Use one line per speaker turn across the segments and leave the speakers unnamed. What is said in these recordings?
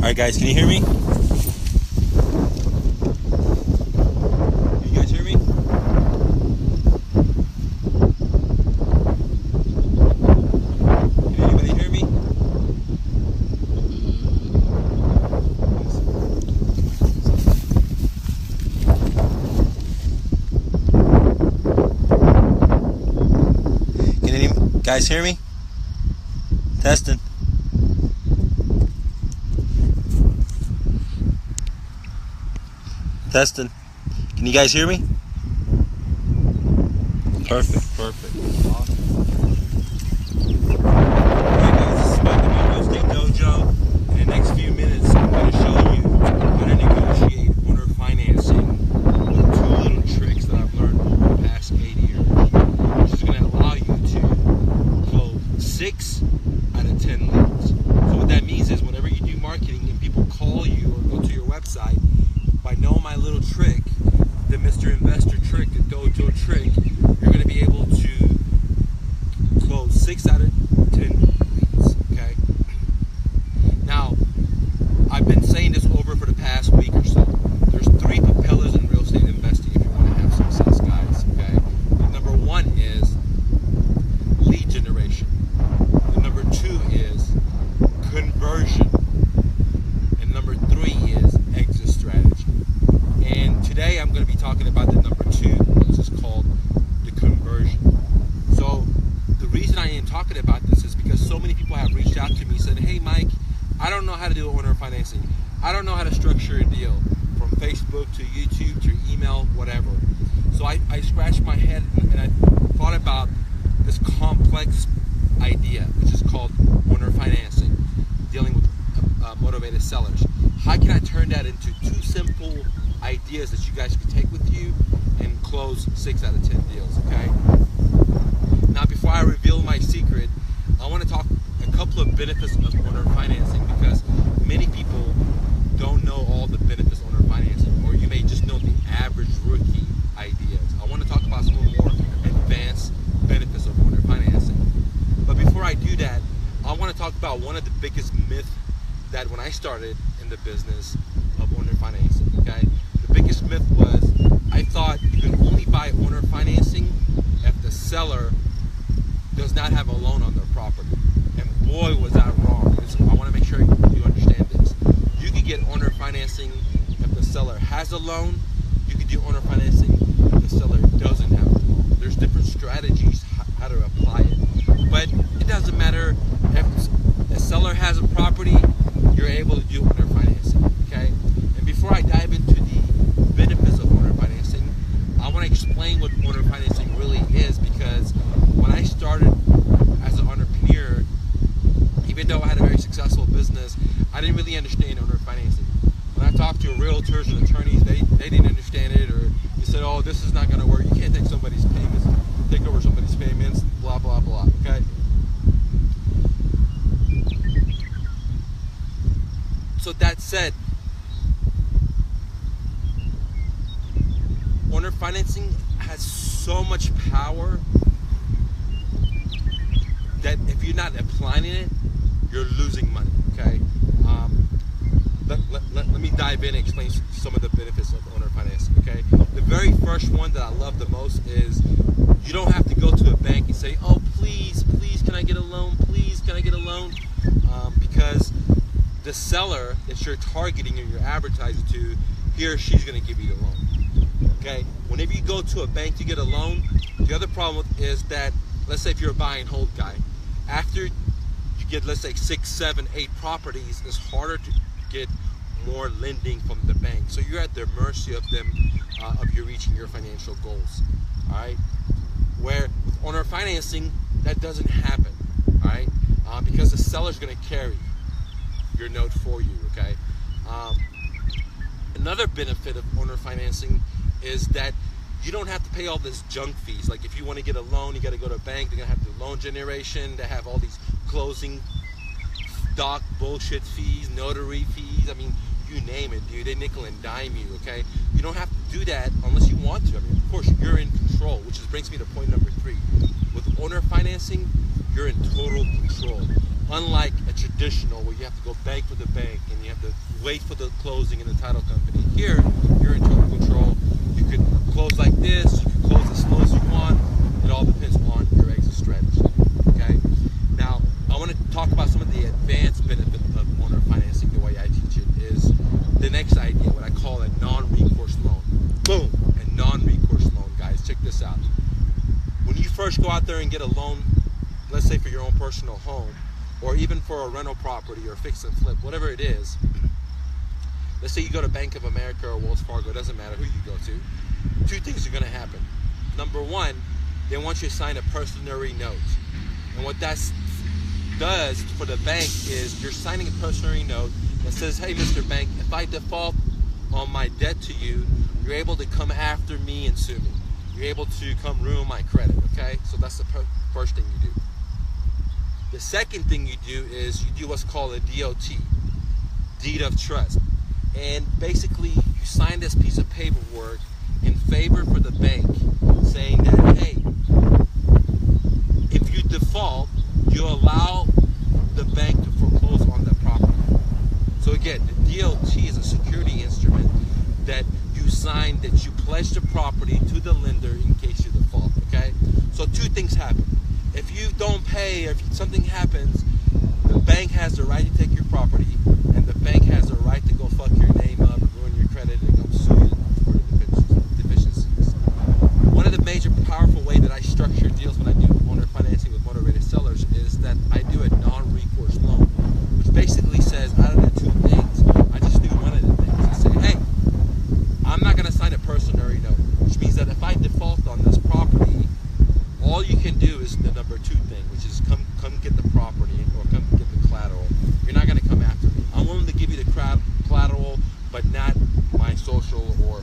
Alright guys, can you hear me? Can you guys hear me? Can anybody hear me? Can any guys hear me? Testing. Testing. Can you guys hear me? Perfect. Awesome. Alright guys, this is about the Real Estate Dojo. In the next few minutes, I'm going to show you how to negotiate owner financing with two little tricks that I've learned over the past 8 years. Which is going to allow you to close 6 out of 10 leads. So what that means is whenever you do marketing and people call you or go to your website, by knowing my little trick, the Mr. Investor trick, the Dojo trick, you're going to be able to close 6 out of 10 leads, okay? Now, I've been saying this over for the past week or so. There's 3 propellers in real estate investing if you want to have success, guys, okay? Number 1 is lead generation. The number 2 is conversion. And number 3 is exit strategy. And today I'm going to be talking about the number 2, which is called the conversion. So the reason I am talking about this is because so many people have reached out to me and said, hey Mike, I don't know how to do owner financing. I don't know how to structure a deal from Facebook to YouTube to email, whatever. So I scratched my head and I thought about this complex idea, which is called owner financing, dealing with motivated sellers. How can I turn that into 2 simple ideas that you guys can take with you and close 6 out of 10 deals, okay? Now, before I reveal my secret, I want to talk a couple of benefits of owner financing because many people don't know all the benefits of owner financing, or you may just know the average rookie ideas. I want to talk about some more advanced benefits of owner financing. But before I do that, I want to talk about one of the biggest myths that when I started in the business of owner financing, okay? The biggest myth was I thought you could only buy owner financing if the seller does not have a loan on their property. And boy, was that wrong. I want to make sure you understand this. You can get owner financing if the seller has a loan. You can do owner financing if the seller doesn't have a loan. There's different strategies how to apply it. But it doesn't matter if the seller has a property, you're able to do owner financing, okay? And before I dive into the benefits of owner financing, I want to explain what owner financing really is, because when I started as an entrepreneur, even though I had a very successful business, I didn't really understand owner financing. When I talked to realtors and attorneys, they didn't understand it, or they said, oh, this is not going to work. You can't take somebody's payments, take over somebody's payments, blah, blah, blah, okay? So that said, owner financing has so much power that if you're not applying it, you're losing money, okay? Let me dive in and explain some of the benefits of owner financing, okay? The very first one that I love the most is you don't have to go to a bank and say, oh, please, can I get a loan? Please, can I get a loan? Because the seller that you're targeting or you're advertising to, he or she's going to give you a loan. Okay? Whenever you go to a bank to get a loan, the other problem is that, let's say if you're a buy and hold guy, after you get, let's say 6, 7, 8 properties, it's harder to get more lending from the bank. So you're at the mercy of them, of you reaching your financial goals. All right? Where with owner financing, that doesn't happen. All right? Because the seller's going to carry your note for you, okay? Another benefit of owner financing is that you don't have to pay all this junk fees. Like if you want to get a loan, you got to go to a bank. They're going to have the loan generation. They have all these closing doc bullshit fees, notary fees. I mean, you name it, dude. They nickel and dime you, okay? You don't have to do that unless you want to. I mean, of course, you're in control, which brings me to point number 3. With owner financing, you're in total control. unlike a traditional where you have to go bank with the bank and you have to wait for the closing in the title company, here you're in total control. You could close like this, you can close as slow as you want. It all depends on your exit strategy. Okay. Now I want to talk about some of the advanced benefits of owner financing. The way I teach it is the next idea, what I call a non-recourse loan. Boom, a non-recourse loan, guys. Check this out. When you first go out there and get a loan, let's say for your own personal home, or even for a rental property or fix and flip, whatever it is, let's say you go to Bank of America or Wells Fargo, it doesn't matter who you go to, two things are going to happen. Number one, they want you to sign a personary note. And what that does for the bank is you're signing a personary note that says, hey, Mr. Bank, if I default on my debt to you, you're able to come after me and sue me. You're able to come ruin my credit, okay? So that's the first thing you do. The second thing you do is you do what's called a DOT, deed of trust. And basically you sign this piece of paperwork in favor for the bank saying that, hey, if you default, you allow the bank to foreclose on the property. So again, the DOT is a security instrument that you sign, that you pledge the property to the lender in case you default, okay? So two things happen. If you don't pay, or if something happens, the bank has the right to take your property, and the bank has the right to go fuck your name up, ruin your credit, and go sue you for the deficiencies. One of the major powerful ways that I structure deals when I do owner financing with motivated sellers is that I do a non-recourse loan, which basically says out of the two things, I just do one of the things. I say, hey, I'm not going to sign a personary note, which means that if I default on this property, all you can do is the number two thing, which is come get the property or come get the collateral. You're not going to come after me. I'm willing to give you the collateral, but not my social or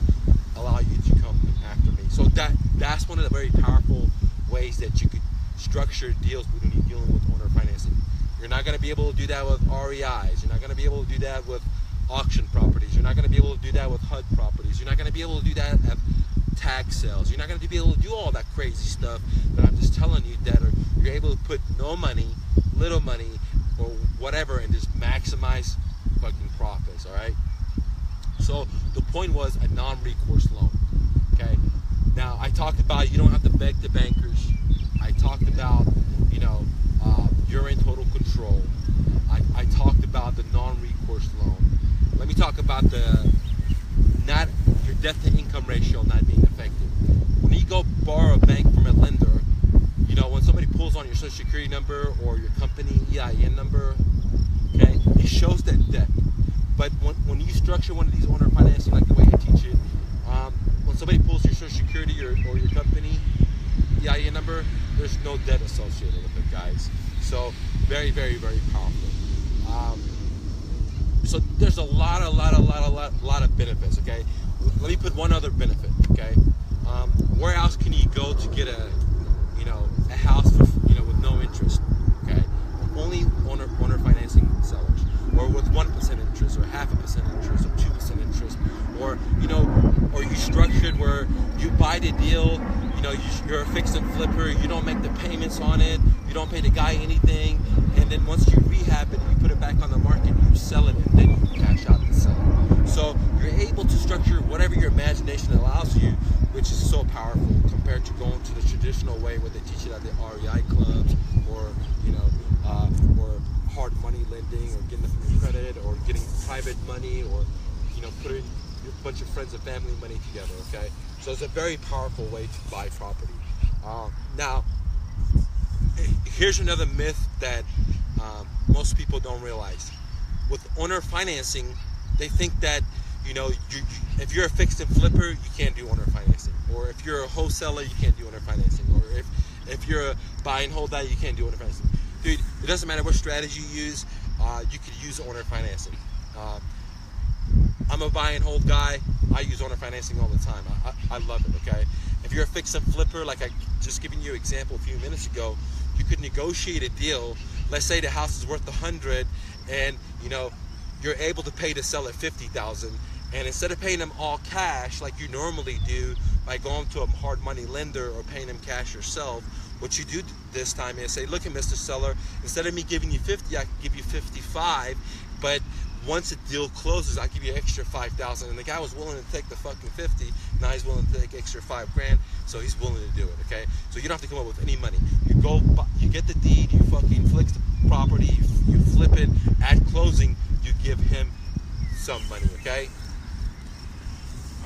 allow you to come after me. So that's one of the very powerful ways that you could structure deals when you're dealing with owner financing. You're not going to be able to do that with REIs. You're not going to be able to do that with auction properties. You're not going to be able to do that with HUD properties. You're not going to be able to do that at tag sales. You're not going to be able to do all that crazy stuff that I'm just telling you that you're able to put no money, little money, or whatever, and just maximize fucking profits, all right? So the point was a non-recourse loan, okay? Now, I talked about you don't have to beg the bankers. I talked about, you're in total control. I talked about the non-recourse loan. Let me talk about your debt to income ratio not being affected. When you go borrow a bank from a lender, when somebody pulls on your social security number or your company EIN number, okay, it shows that debt. But when you structure one of these owner financing like the way I teach it, when somebody pulls your social security or your company EIN number, there's no debt associated with it, guys. So very, very, very powerful. So there's a lot of benefits, okay? Let me put one other benefit, okay? Where else can you go to get a house for, with no interest, okay? Only owner financing sellers, or with 1% interest, or 0.5% interest, or 2% interest, or or you structured where you buy the deal, you're a fix and flipper, you don't make the payments on it, you don't pay the guy anything, and then once you rehab it, you put it back on the market, you sell it, and then you cash out the seller. So you're able to structure whatever your imagination allows you, which is so powerful compared to going to the traditional way where they teach it at the REI clubs, or or hard money lending, or getting it from your credit, or getting private money, or putting a bunch of friends and family money together. Okay, so it's a very powerful way to buy property. Now, here's another myth that most people don't realize. With owner financing, they think that if you're a fix and flipper, you can't do owner financing, or if you're a wholesaler, you can't do owner financing, or if you're a buy and hold that, you can't do owner financing. Dude, it doesn't matter what strategy you use, you could use owner financing. I'm a buy and hold guy. I use owner financing all the time. I love it, okay? If you're a fix and flipper, like I just giving you an example a few minutes ago, you could negotiate a deal. Let's say the house is worth $100, and you're able to pay the seller $50,000, and instead of paying them all cash like you normally do by going to a hard money lender or paying them cash yourself, what you do this time is say, look at Mr. Seller, instead of me giving you 50, I can give you 55, but once the deal closes, I give you extra 5,000. And the guy was willing to take the fucking 50. Now he's willing to take extra 5 grand. So he's willing to do it. Okay. So you don't have to come up with any money. You go, you get the deed. You fucking fix the property. You flip it. At closing, you give him some money. Okay.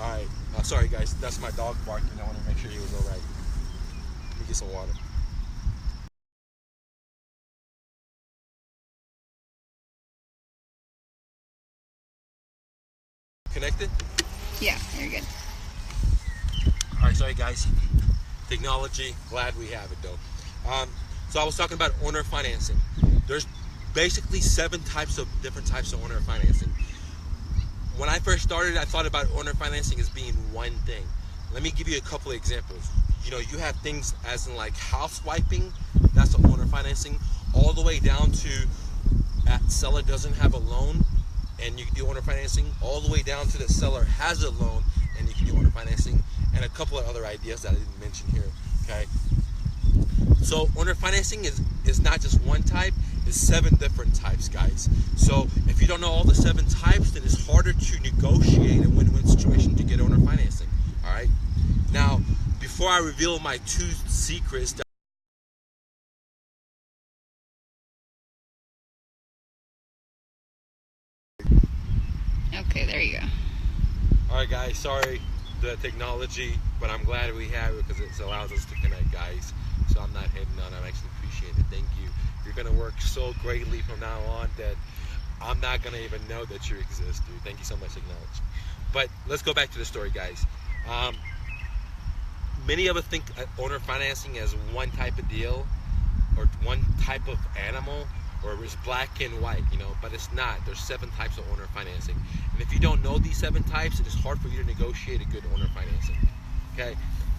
All right. Sorry guys. That's my dog barking. I want to make sure he was all right. Let me get some water. Connected?
Yeah, you're good.
All right, sorry guys. Technology, glad we have it though. So I was talking about owner financing. There's basically 7 different types of owner financing. When I first started, I thought about owner financing as being one thing. Let me give you a couple of examples. You know, you have things as in like house wiping, that's the owner financing, all the way down to seller doesn't have a loan, and you can do owner financing, all the way down to the seller has a loan and you can do owner financing, and a couple of other ideas that I didn't mention here. Okay, so owner financing is not just one type, it's 7 different types, guys. So if you don't know all the 7 types, then it's harder to negotiate a win-win situation to get owner financing. All right, now before I reveal my 2 secrets that
Okay, there you go.
Alright guys, sorry the technology, but I'm glad we have it because it allows us to connect, guys. So I'm not heading on. I actually appreciate it. Thank you. You're going to work so greatly from now on that I'm not going to even know that you exist, dude. Thank you so much, technology. But let's go back to the story, guys. Many of us think owner financing as one type of deal or one type of animal, or it's black and white, you know, but it's not. There's 7 types of owner financing. And if you don't know these 7 types, it is hard for you to negotiate a good owner financing. Okay?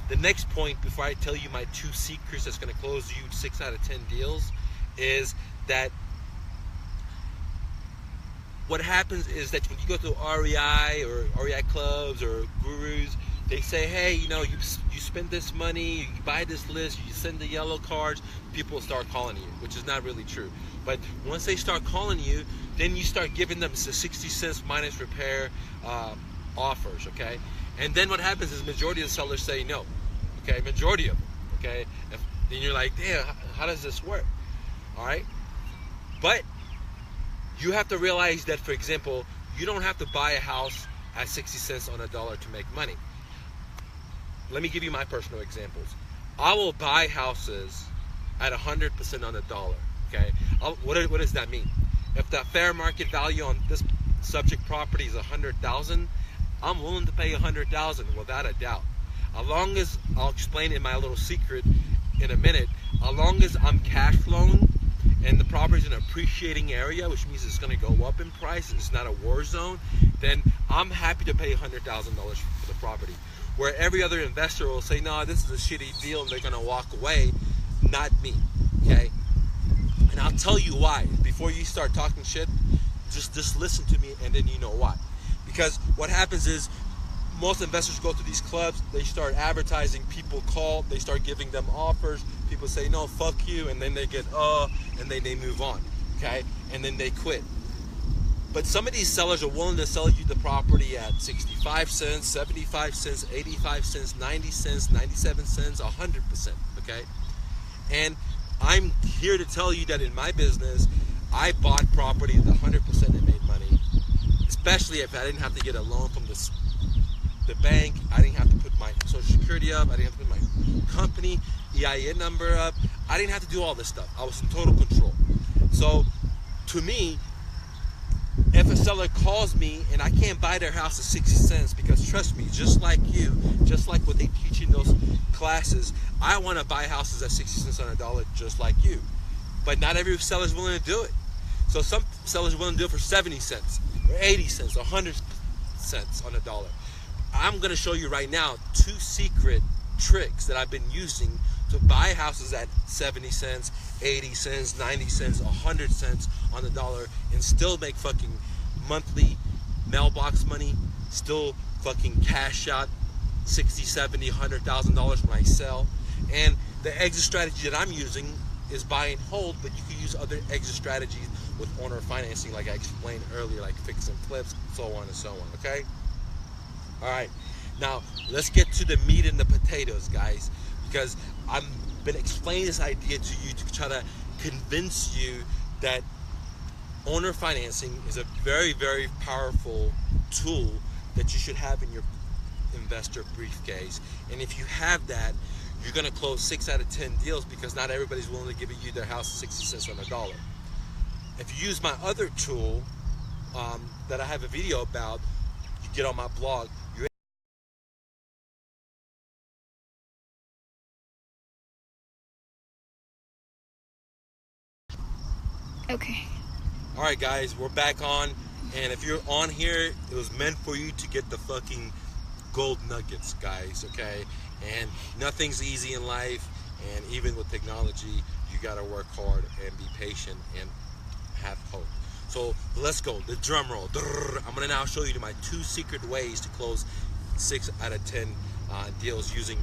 The next point, before I tell you my 2 secrets that's going to close you 6 out of 10 deals, is that what happens is that when you go to REI or REI clubs or gurus, they say, hey, you know, you spend this money, you buy this list, you send the yellow cards, people start calling you, which is not really true. But once they start calling you, then you start giving them the 60 cents minus repair offers, okay? And then what happens is majority of the sellers say no, okay? Majority of them, okay? Then you're like, damn, how does this work? All right? But you have to realize that, for example, you don't have to buy a house at 60 cents on a dollar to make money. Let me give you my personal examples. I will buy houses at 100% on the dollar, okay? What does that mean? If the fair market value on this subject property is $100,000, I'm willing to pay $100,000 without a doubt. As long as, I'll explain in my little secret in a minute, as long as I'm cash flowing and the property is in an appreciating area, which means it's going to go up in price, it's not a war zone, then I'm happy to pay $100,000 for the property. Where every other investor will say, no, this is a shitty deal, and they're going to walk away. Not me, okay? And I'll tell you why. Before you start talking shit, just listen to me, and then you know why. Because what happens is, most investors go to these clubs, they start advertising, people call, they start giving them offers, people say, no, fuck you, and then they get, and then they move on, okay? And then they quit. But some of these sellers are willing to sell you the property at 65 cents, 75 cents, 85 cents, 90 cents, 97 cents, 100%, okay? And I'm here to tell you that in my business, I bought property at 100% and made money, especially if I didn't have to get a loan from the bank. I didn't have to put my social security up. I didn't have to put my company EIN number up. I didn't have to do all this stuff. I was in total control. So to me, if a seller calls me and I can't buy their house at 60 cents, because trust me, just like you, just like what they teach in those classes, I want to buy houses at 60 cents on a dollar just like you. But not every seller is willing to do it. So some sellers are willing to do it for 70 cents, or 80 cents, or 100 cents on a dollar. I'm going to show you right now 2 secret tricks that I've been using to buy houses at 70 cents, 80 cents, 90 cents, 100 cents on the dollar, and still make fucking monthly mailbox money, still fucking cash out $60, $70, $100,000 when I sell. And The exit strategy that I'm using is buy and hold, but you can use other exit strategies with owner financing, like I explained earlier, like fix and flips, so on and so on. Okay. All right. Now let's get to the meat and the potatoes, guys, because I've been explaining this idea to you to try to convince you that owner financing is a very, very powerful tool that you should have in your investor briefcase. And if you have that, you're going to close 6 out of 10 deals, because not everybody's willing to give you their house 60 cents on the dollar. If you use my other tool that I have a video about, you get on my blog, you're
Okay.
all right, guys, we're back on, and if you're on here, it was meant for you to get the fucking gold nuggets, guys, okay? And nothing's easy in life, and even with technology, you gotta work hard and be patient and have hope. So let's go, the drum roll. I'm gonna now show you my 2 secret ways to close 6 out of 10 deals using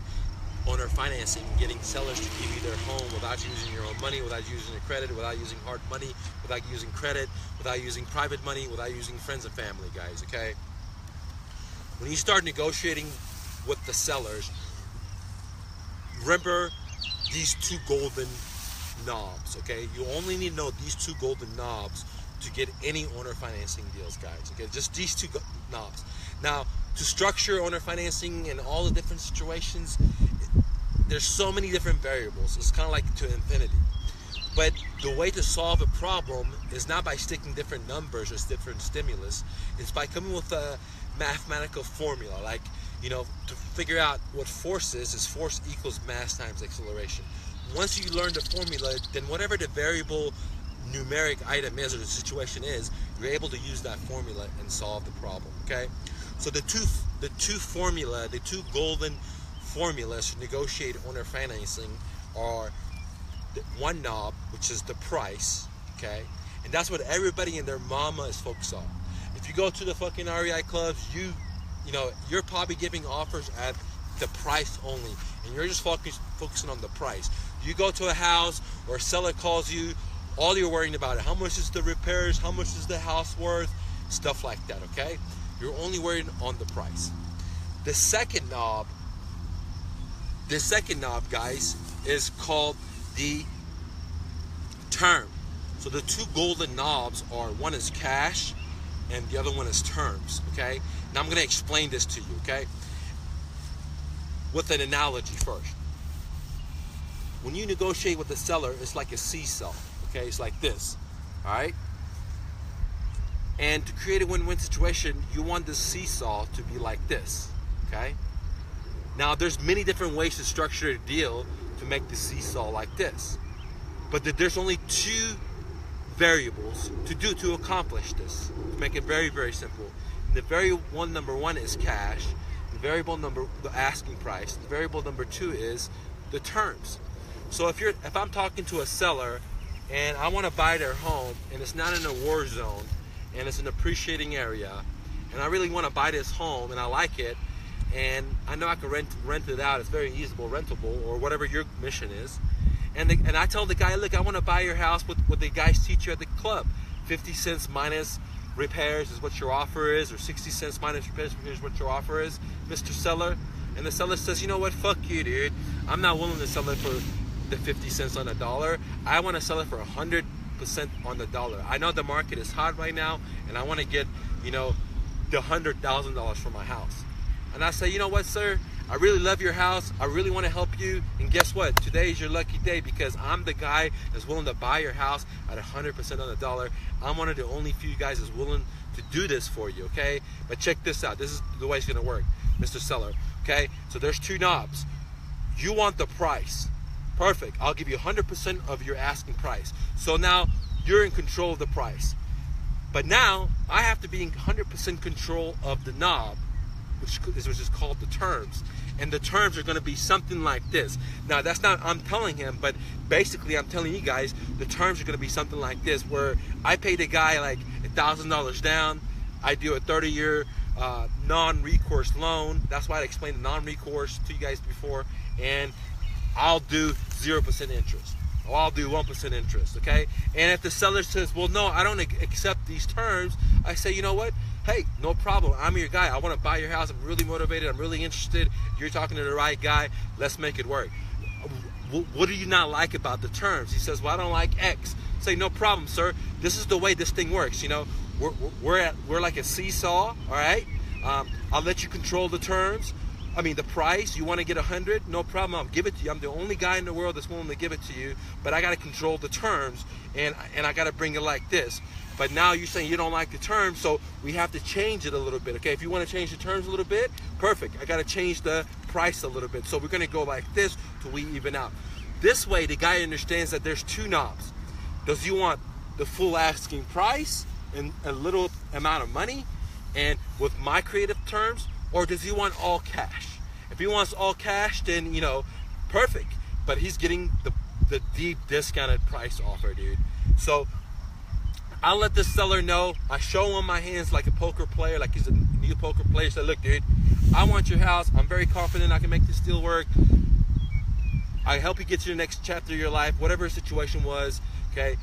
owner financing, getting sellers to give you their home without using your own money, without using your credit, without using hard money, without using credit, without using private money, without using friends and family, guys, okay? When you start negotiating with the sellers, remember these 2 golden knobs, okay? You only need to know these 2 golden knobs to get any owner financing deals, guys, okay? Just these 2 knobs. Now, to structure owner financing in all the different situations, there's so many different variables. It's kind of like to infinity. But the way to solve a problem is not by sticking different numbers or different stimulus. It's by coming with a mathematical formula. Like, you know, to figure out what force is force equals mass times acceleration. Once you learn the formula, then whatever the variable numeric item is or the situation is, you're able to use that formula and solve the problem, okay? So the two golden formulas to negotiate owner financing are the 1 knob, which is the price, okay? And that's what everybody and their mama is focused on. If you go to the fucking REI clubs, you know, you're probably giving offers at the price only, and you're just focusing on the price. You go to a house or a seller calls you, all you're worrying about is how much is the repairs, how much is the house worth, stuff like that, okay? You're only worried on the price. The second knob, guys, is called the term. So the 2 golden knobs are, one is cash and the other one is terms, okay? Now I'm gonna explain this to you, okay? With an analogy first. When you negotiate with the seller, it's like a seesaw, okay? It's like this, all right? And to create a win-win situation, you want the seesaw to be like this, okay? Now, there's many different ways to structure a deal to make the seesaw like this. But there's only 2 variables to accomplish this, to make it very, very simple. The variable number 1 is cash. The variable the asking price. The variable number 2 is the terms. So if I'm talking to a seller and I want to buy their home and it's not in a war zone and it's an appreciating area and I really want to buy this home and I like it and I know I can rent it out, it's very easily rentable, or whatever your mission is, and I tell the guy, look, I want to buy your house with what the guys teach you at the club. 50 cents minus repairs is what your offer is, or 60 cents minus repairs is what your offer is, Mr. Seller. And the seller says, you know what, fuck you, dude. I'm not willing to sell it for the 50 cents on the dollar. I want to sell it for 100% on the dollar. I know the market is hot right now, and I want to get, you know, the $100,000 for my house. And I say, you know what, sir? I really love your house. I really want to help you. And guess what? Today is your lucky day, because I'm the guy that's willing to buy your house at 100% on the dollar. I'm one of the only few guys that's willing to do this for you, okay? But check this out. This is the way it's going to work, Mr. Seller, okay? So there's 2 knobs. You want the price. Perfect. I'll give you 100% of your asking price. So now you're in control of the price. But now I have to be in 100% control of the knob, which is called the terms. And the terms are going to be something like this. Now, that's not I'm telling him, but basically I'm telling you guys the terms are going to be something like this, where I pay the guy like $1,000 down. I do a 30-year non-recourse loan. That's why I explained the non-recourse to you guys before. And I'll do 0% interest, or I'll do 1% interest, okay? And if the seller says, well, no, I don't accept these terms, I say, you know what? Hey, no problem. I'm your guy. I want to buy your house. I'm really motivated. I'm really interested. You're talking to the right guy. Let's make it work. What do you not like about the terms? He says, well, I don't like X. Say, no problem, sir. This is the way this thing works. You know, we're like a seesaw, all right? I'll let you control the terms. I mean, the price. You want to get 100? No problem. I'll give it to you. I'm the only guy in the world that's willing to give it to you, but I got to control the terms, and I got to bring it like this. But now you're saying you don't like the terms, so we have to change it a little bit, okay? If you want to change the terms a little bit, perfect. I got to change the price a little bit. So we're going to go like this till we even out. This way, the guy understands that there's two knobs. Does he want the full asking price and a little amount of money and with my creative terms, or does he want all cash? If he wants all cash, then, you know, perfect. But he's getting the deep discounted price offer, dude. So I'll let the seller know. I show him my hands like a poker player, like he's a new poker player. Say, look, dude, I want your house. I'm very confident I can make this deal work. I help you get to the next chapter of your life, whatever the situation was, okay?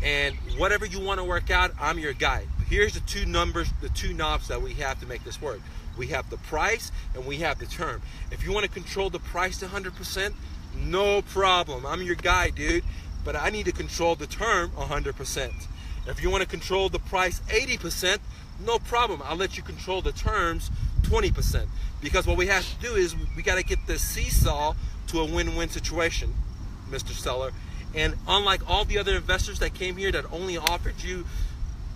And whatever you want to work out, I'm your guy. Here's the two numbers, the two knobs that we have to make this work. We have the price and we have the term. If you want to control the price to 100%, no problem. I'm your guy, dude. But I need to control the term 100%. If you want to control the price 80%, no problem. I'll let you control the terms 20%. Because what we have to do is we got to get this seesaw to a win-win situation, Mr. Seller. And unlike all the other investors that came here that only offered you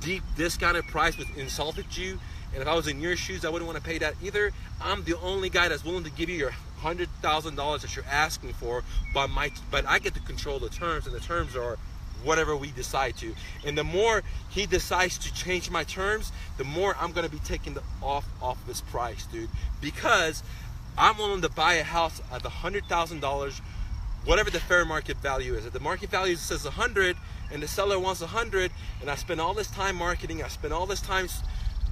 deep discounted price, which insulted you, and if I was in your shoes, I wouldn't want to pay that either. I'm the only guy that's willing to give you your $100,000 that you're asking for, but I get to control the terms, and the terms are whatever we decide to. And the more he decides to change my terms, the more I'm going to be taking off this price, dude. Because I'm willing to buy a house at $100,000, whatever the fair market value is. If the market value says 100 and the seller wants 100, and I spend all this time marketing, I spend all this time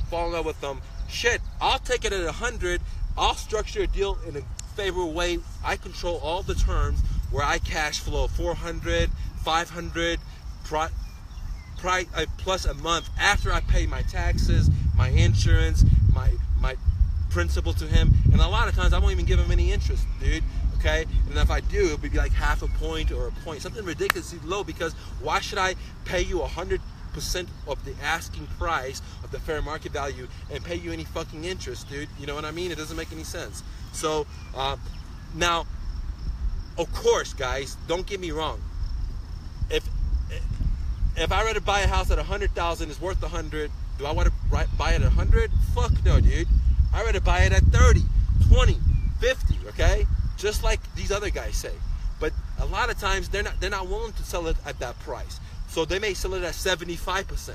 falling in love with them, shit, I'll take it at 100. I'll structure a deal in a favorable way. I control all the terms where I cash flow 400, 500 plus a month after I pay my taxes, my insurance, my principal to him. And a lot of times I won't even give him any interest, dude. Okay, and if I do, it'll be like half a point or a point, something ridiculously low. Because why should I pay you 100% of the asking price of the fair market value and pay you any fucking interest, dude? You know what I mean? It doesn't make any sense. So now, of course, guys, don't get me wrong. If I were to buy a house at 100,000, it's worth 100. Do I want to buy it at 100? Fuck no, dude. I'd rather buy it at 30, 20, 50. Okay. Just like these other guys say. But a lot of times they're not willing to sell it at that price. So they may sell it at 75%.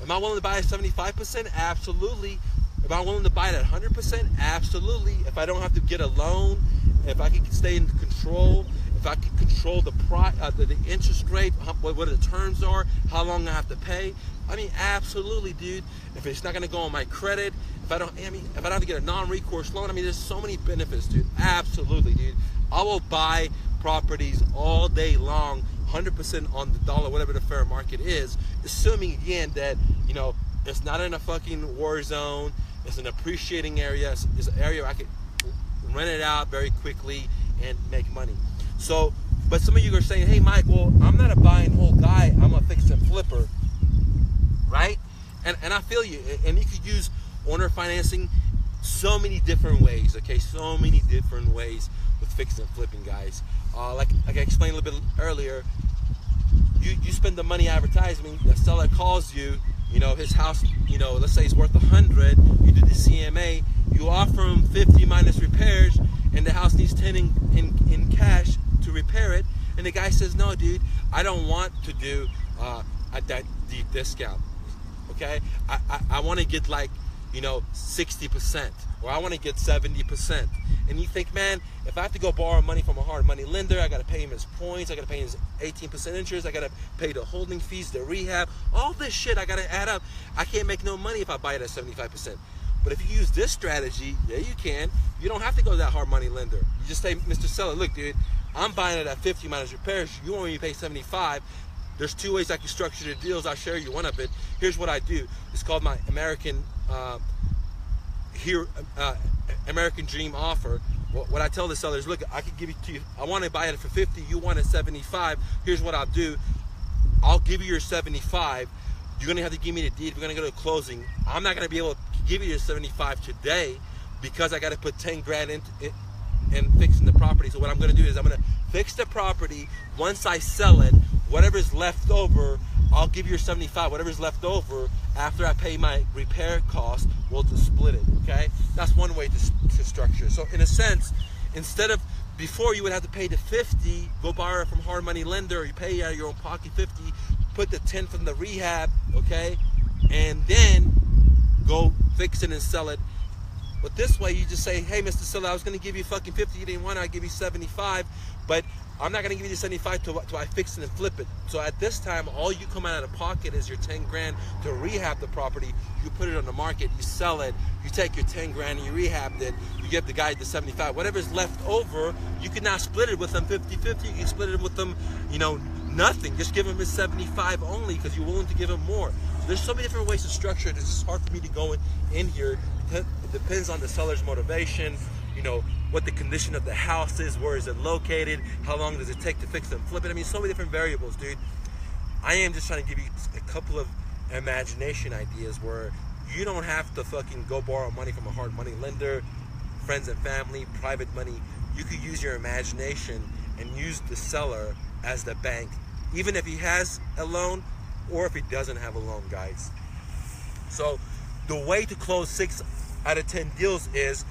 Am I willing to buy it at 75%? Absolutely. Am I willing to buy it at 100%? Absolutely. If I don't have to get a loan, if I can stay in control, if I can control the interest rate, what the terms are, how long I have to pay. I mean, absolutely, dude. If it's not going to go on my credit, if I don't have to get a non-recourse loan, I mean, there's so many benefits, dude. Absolutely, dude. I will buy properties all day long, 100% on the dollar, whatever the fair market is, assuming again that, you know, it's not in a fucking war zone. It's an appreciating area. It's an area where I could rent it out very quickly and make money. So, but some of you are saying, hey, Mike, well, I'm not a buy and hold guy. I'm a fix and flipper, right? And I feel you. And you could use owner financing so many different ways, okay? So many different ways with fix and flipping, guys. Like I explained a little bit earlier, you spend the money advertising, the seller calls you, you know, his house, you know, let's say it's worth 100, you do the CMA, you offer him 50 minus repairs, and the house needs 10 in cash to repair it, and the guy says, no, dude, I don't want to do that deep discount, okay? I want to get like, you know, 60%, or I want to get 70%. And you think, man, if I have to go borrow money from a hard money lender, I got to pay him his points, I got to pay him his 18% interest, I got to pay the holding fees, the rehab, all this shit I got to add up. I can't make no money if I buy it at 75%. But if you use this strategy, yeah, you can. You don't have to go to that hard money lender. You just say, Mr. Seller, look, dude, I'm buying it at 50 minus repairs. You only pay 75. There's two ways I can structure the deals. I'll share you one of it. Here's what I do. It's called my American American Dream offer. What I tell the sellers, look, I could give it to you. I want to buy it for 50. You want it 75. Here's what I'll do. I'll give you your 75. You're gonna have to give me the deed. We're gonna go to closing. I'm not gonna be able to give you your 75 today because I got to put 10 grand in fixing the property. So what I'm gonna do is I'm gonna fix the property. Once I sell it, whatever's left over, I'll give you your 75. Whatever's left over after I pay my repair costs, we'll just split it. Okay, that's one way to structure. So in a sense, instead of before you would have to pay the 50, go borrow from hard money lender, or you pay out of your own pocket 50, put the 10 from the rehab, okay, and then go fix it and sell it. But this way you just say, hey, Mr. Seller, I was going to give you fucking 50, you didn't want it, I'll give you 75, but I'm not going to give you the 75 till I fix it and flip it. So at this time, all you come out of the pocket is your 10 grand to rehab the property. You put it on the market, you sell it, you take your 10 grand and you rehabbed it, you give the guy the 75. Whatever's left over, you can now split it with them 50-50, you can split it with them, you know, nothing. Just give him his 75 only because you're willing to give him more. So there's so many different ways to structure it. It's just hard for me to go in here. It depends on the seller's motivation, you know, what the condition of the house is, where is it located, how long does it take to fix it and flip it. I mean, so many different variables, dude. I am just trying to give you a couple of imagination ideas where you don't have to fucking go borrow money from a hard money lender, friends and family, private money. You could use your imagination and use the seller as the bank, even if he has a loan or if he doesn't have a loan, guys. So the way to close 6 out of 10 deals is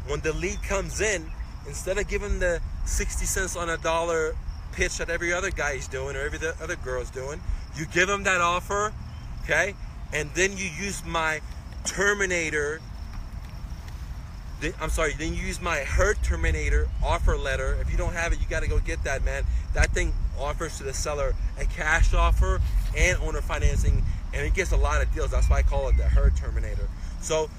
when the lead comes in, instead of giving the 60 cents on a dollar pitch that every other guy's doing or every other girl's doing, you give them that offer, okay? And then you use my Terminator, then you use my Hurt Terminator offer letter. If you don't have it, you got to go get that, man. That thing offers to the seller a cash offer and owner financing, and it gets a lot of deals. That's why I call it the Hurt Terminator. So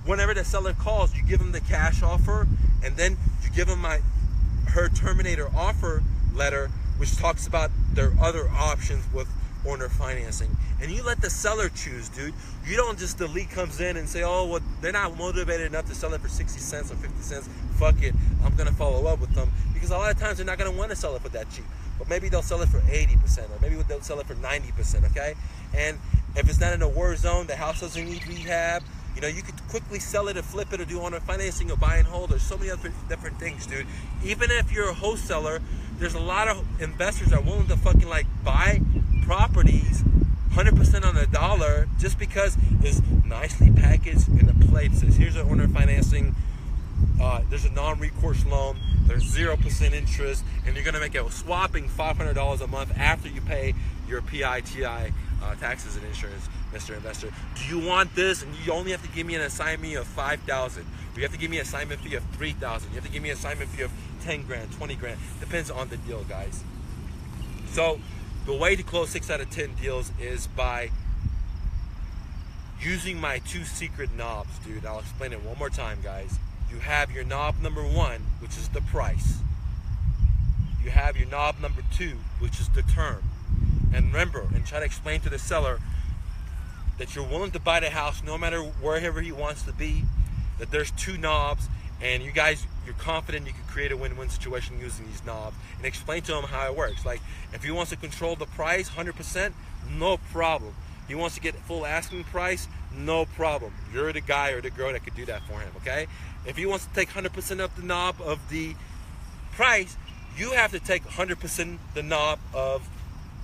whenever the seller calls, you give them the cash offer, and then you give them my Hurt Terminator offer letter, which talks about their other options with owner financing. And you let the seller choose, dude. You don't just, the lead comes in and say, oh, well, they're not motivated enough to sell it for 60 cents or 50 cents. Fuck it, I'm gonna follow up with them. Because a lot of times they're not gonna wanna sell it for that cheap. But maybe they'll sell it for 80%, or maybe they'll sell it for 90%, okay? And if it's not in a war zone, the house doesn't need rehab, you know, you could quickly sell it or flip it or do owner financing or buy and hold. There's so many other different things, dude. Even if you're a wholesaler, there's a lot of investors that are willing to fucking like buy properties 100% on the dollar just because it's nicely packaged in the plate. It says, here's an owner financing, there's a non-recourse loan, there's 0% interest, and you're gonna make a whopping $500 a month after you pay your PITI taxes and insurance, Mr. Investor. Do you want this? And you only have to give me an assignment fee of $5,000. You have to give me an assignment fee of $3,000. You have to give me an assignment fee of 10 grand, 20 grand. Depends on the deal, guys. So the way to close 6 out of 10 deals is by using my 2 secret knobs, dude. I'll explain it one more time, guys. You have your knob number 1, which is the price. You have your knob number 2, which is the term. And remember, and try to explain to the seller that you're willing to buy the house no matter wherever he wants to be, that there's 2 knobs, and you guys, you're confident you can create a win-win situation using these knobs, and explain to him how it works. Like, if he wants to control the price 100%, no problem. He wants to get full asking price, no problem. You're the guy or the girl that could do that for him, okay? If he wants to take 100% of the knob of the price, you have to take 100% the knob of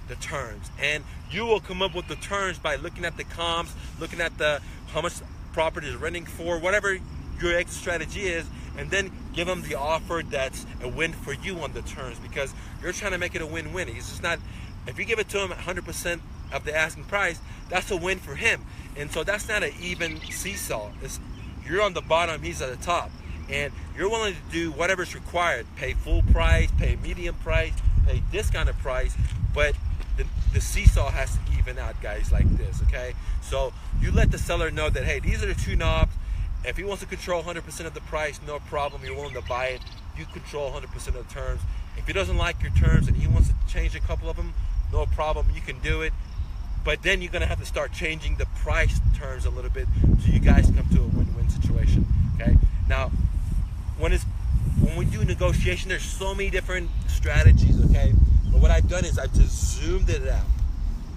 the terms, and you will come up with the terms by looking at the comps, looking at the how much property is renting for, whatever your exit strategy is, and then give them the offer that's a win for you on the terms, because you're trying to make it a win-win. It's just not, if you give it to him at 100% of the asking price, that's a win for him, and so that's not an even seesaw. You're on the bottom, he's at the top, and you're willing to do whatever's required, pay full price, pay medium price, pay discounted price, but the seesaw has to even out, guys, like this, okay? So you let the seller know that, hey, these are the 2 knobs, If he wants to control 100% of the price, no problem. You're willing to buy it. You control 100% of the terms. If he doesn't like your terms and he wants to change a couple of them, no problem. You can do it. But then you're going to have to start changing the price terms a little bit so you guys come to a win-win situation. Okay. Now, when we do negotiation, there's so many different strategies. Okay. But what I've done is I've just zoomed it out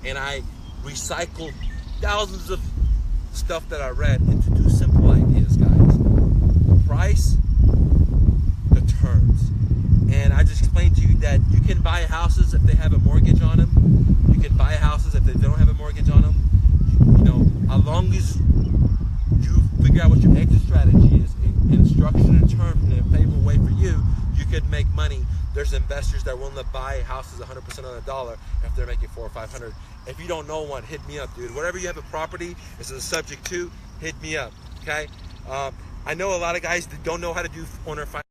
and I recycled thousands of stuff that I read into two simple ideas, guys. The price, the terms. And I just explained to you that you can buy houses if they have a mortgage on them. You can buy houses if they don't have a mortgage on them. You know, as long as you figure out what your exit strategy is and structure the terms in a favorable way for you, you could make money. There's investors that are willing to buy houses 100% on the dollar if they're making $400 or $500. If you don't know one, hit me up, dude. Whatever you have a property is a subject to, hit me up, okay? I know a lot of guys that don't know how to do owner finance.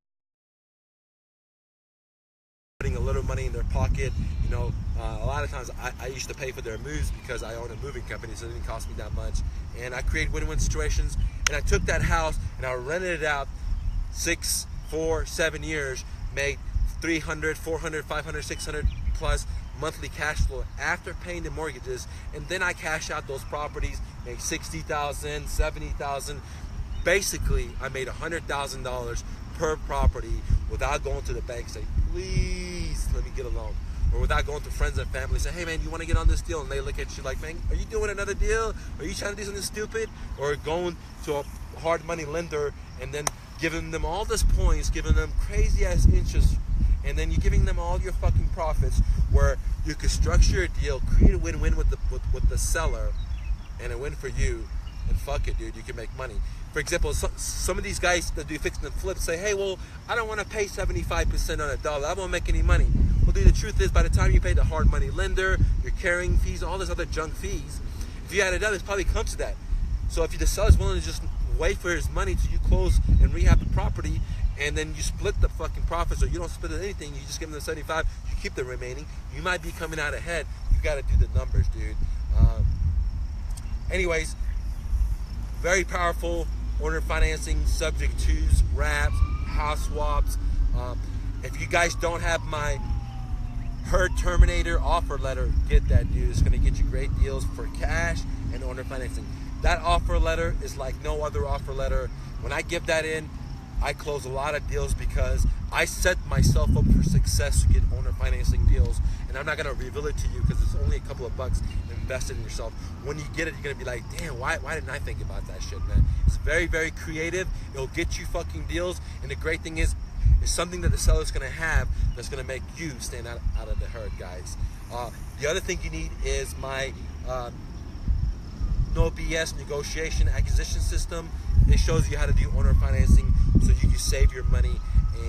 Putting a little money in their pocket, you know, a lot of times I used to pay for their moves because I own a moving company, so it didn't cost me that much. And I create win-win situations, and I took that house and I rented it out 6, 4, 7 years, made 300, 400, 500, 600 plus monthly cash flow after paying the mortgages, and then I cash out those properties, make $60,000, $70,000. Basically, I made $100,000 per property without going to the bank say, please let me get a loan, or without going to friends and family say, hey man, you want to get on this deal? And they look at you like, man, are you doing another deal? Are you trying to do something stupid? Or going to a hard money lender and then giving them all this points, giving them crazy ass interest, and then you're giving them all your fucking profits, where you could structure a deal, create a win-win with the seller, and a win for you, and fuck it, dude, you can make money. For example, some of these guys that do fix and flip say, hey, well, I don't want to pay 75% on a dollar. I won't make any money. Well, dude, the truth is, by the time you pay the hard money lender, your carrying fees, all this other junk fees, if you add it up, it probably comes to that. So if the seller's willing to just wait for his money till you close and rehab the property, and then you split the fucking profits, or you don't split anything, you just give them the 75, you keep the remaining, you might be coming out ahead. You got to do the numbers, dude. Anyways, very powerful owner financing, subject twos, wraps, house swaps. If you guys don't have my Herd Terminator offer letter, get that, dude. It's going to get you great deals for cash and owner financing. That offer letter is like no other offer letter. When I give that in, I close a lot of deals because I set myself up for success to get owner financing deals, and I'm not going to reveal it to you because it's only a couple of bucks invested in yourself. When you get it, you're going to be like, damn, why didn't I think about that shit, man? It's very, very creative. It'll get you fucking deals, and the great thing is, it's something that the seller's going to have that's going to make you stand out of the herd, guys. The other thing you need is my no BS negotiation acquisition system. It shows you how to do owner financing so you can save your money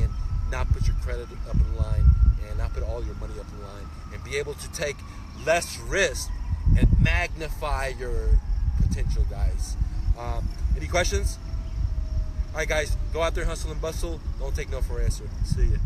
and not put your credit up in line and not put all your money up in line, and be able to take less risk and magnify your potential, guys. Any questions? All right, guys, go out there, hustle and bustle. Don't take no for an answer. See ya.